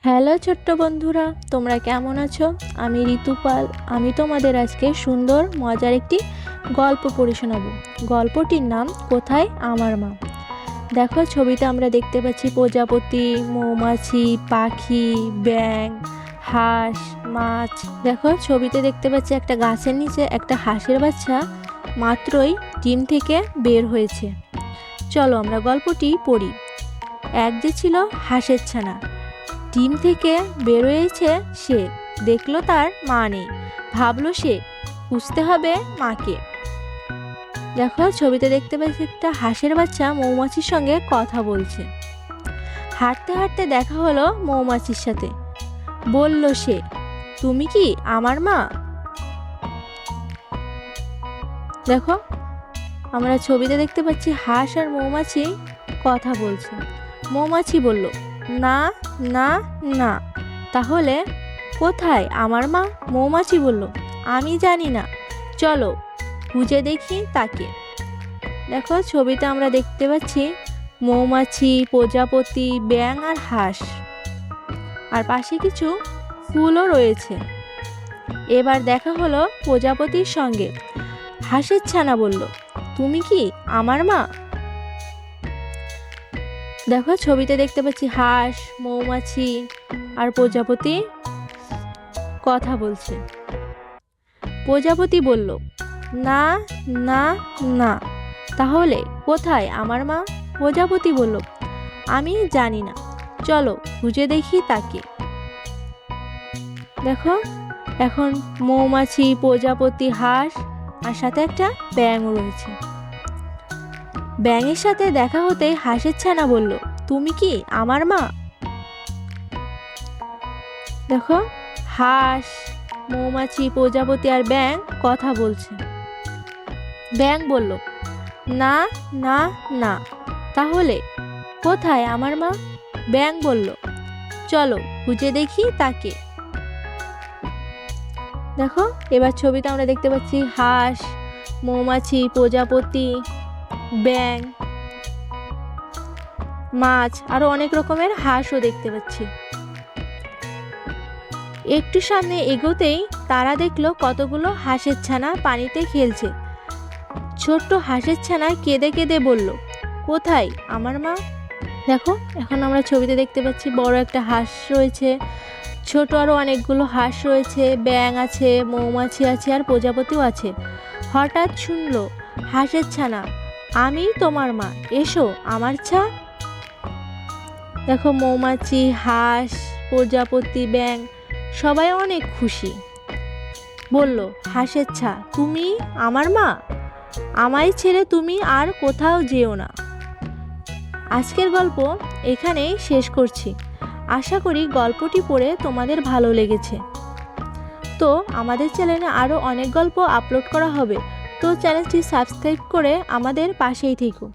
Hello ছোট্ট বন্ধুরা, তোমরা কেমন আছো? আমি ঋতুপাল। আমি তোমাদের আজকে সুন্দর মজার একটি গল্প পড়ে শোনাবো। গল্পটির নাম কোথায় আমার মা। দেখো, ছবিতে আমরা দেখতে পাচ্ছি প্রজাপতি, মৌমাছি, পাখি, ব্যাঙ, হাঁস, মাছ। দেখো, ছবিতে দেখতে পাচ্ছি একটা গাছের নিচে একটা হাঁসের বাচ্চা মাত্রই ডিম থেকে বের হয়েছে। চলো আমরা গল্পটি পড়ি। এক যে ছিল হাঁসের ছানা, ডিম থেকে বেরোয়েছে। সে দেখলো তার মা নেই, ভাবলো সে খুঁজতে হবে মাকে। দেখো, ছবিতে দেখতে পাচ্ছি একটা হাঁসের বাচ্চা মৌমাছির সঙ্গে কথা বলছে। হাঁটতে হাঁটতে দেখা হলো মৌমাছির সাথে। বলল সে, তুমি কি আমার মা? দেখো, আমরা ছবিতে দেখতে পাচ্ছি হাঁস আর মৌমাছি কথা বলছে। মৌমাছি বলল, না না না। তাহলে কোথায় আমার মা? মৌমাছি বলল, আমি জানি না, চলো খুঁজে দেখি তাকে। দেখো, ছবিতে আমরা দেখতে পাচ্ছি মৌমাছি, প্রজাপতি, ব্যাঙ আর হাঁস, আর পাশে কিছু ফুলও রয়েছে। এবার দেখা হলো প্রজাপতির সঙ্গে। হাঁসের ছানা বলল, তুমি কি আমার মা? দেখো, ছবিতে দেখতে পাচ্ছি হাঁস, মৌমাছি আর প্রজাপতি কথা বলছে। প্রজাপতি বলল, না না না। তাহলে কোথায় আমার মা? প্রজাপতি বলল, আমি জানি না, চলো খুঁজে দেখি তাকে। দেখো, এখন মৌমাছি, প্রজাপতি, হাঁস আর সাথে একটা ব্যাঙও রয়েছে। ব্যাঙের সাথে দেখা হতেই হাঁসের ছানা বলল, তুমি কি আমার মা? দেখো, হাঁস, মৌমাছি, প্রজাপতি আর ব্যাঙ কথা বলছে। ব্যাঙ বলল, না না না। তাহলে কোথায় আমার মা? ব্যাঙ বলল, চলো খুঁজে দেখি তাকে। দেখো, এবার ছবিতে আমরা দেখতে পাচ্ছি হাঁস, মৌমাছি, প্রজাপতি, ব্যাঙ, মাছ আরো অনেক রকমের হাঁসও দেখতে পাচ্ছি। একটু সামনে এগোতেই তারা দেখলো কতগুলো হাঁসের ছানা পানিতে খেলছে। ছোট্ট হাঁসের ছানা কেঁদে কেঁদে বলল, কোথায় আমার মা? দেখো, এখন আমরা ছবিতে দেখতে পাচ্ছি বড় একটা হাঁস রয়েছে, ছোট আরো অনেকগুলো হাঁস রয়েছে, ব্যাঙ আছে, মৌমাছি আছে আর প্রজাপতিও আছে। হঠাৎ শুনলো হাঁসের ছানা, আমি তোমার মা, এসো আমার ছা। দেখো, মৌমাছি, হাঁস, প্রজাপতি, ব্যাঙ সবাই অনেক খুশি। বলল হাঁসের ছা, তুমি আমার মা, আমায় ছেড়ে তুমি আর কোথাও যেও না। আজকের গল্প এখানেই শেষ করছি। আশা করি গল্পটি পড়ে তোমাদের ভালো লেগেছে। তো আমাদের চ্যানেলে আরও অনেক গল্প আপলোড করা হবে, তো চ্যানেলটি সাবস্ক্রাইব করে আমাদের পাশেই থেকো।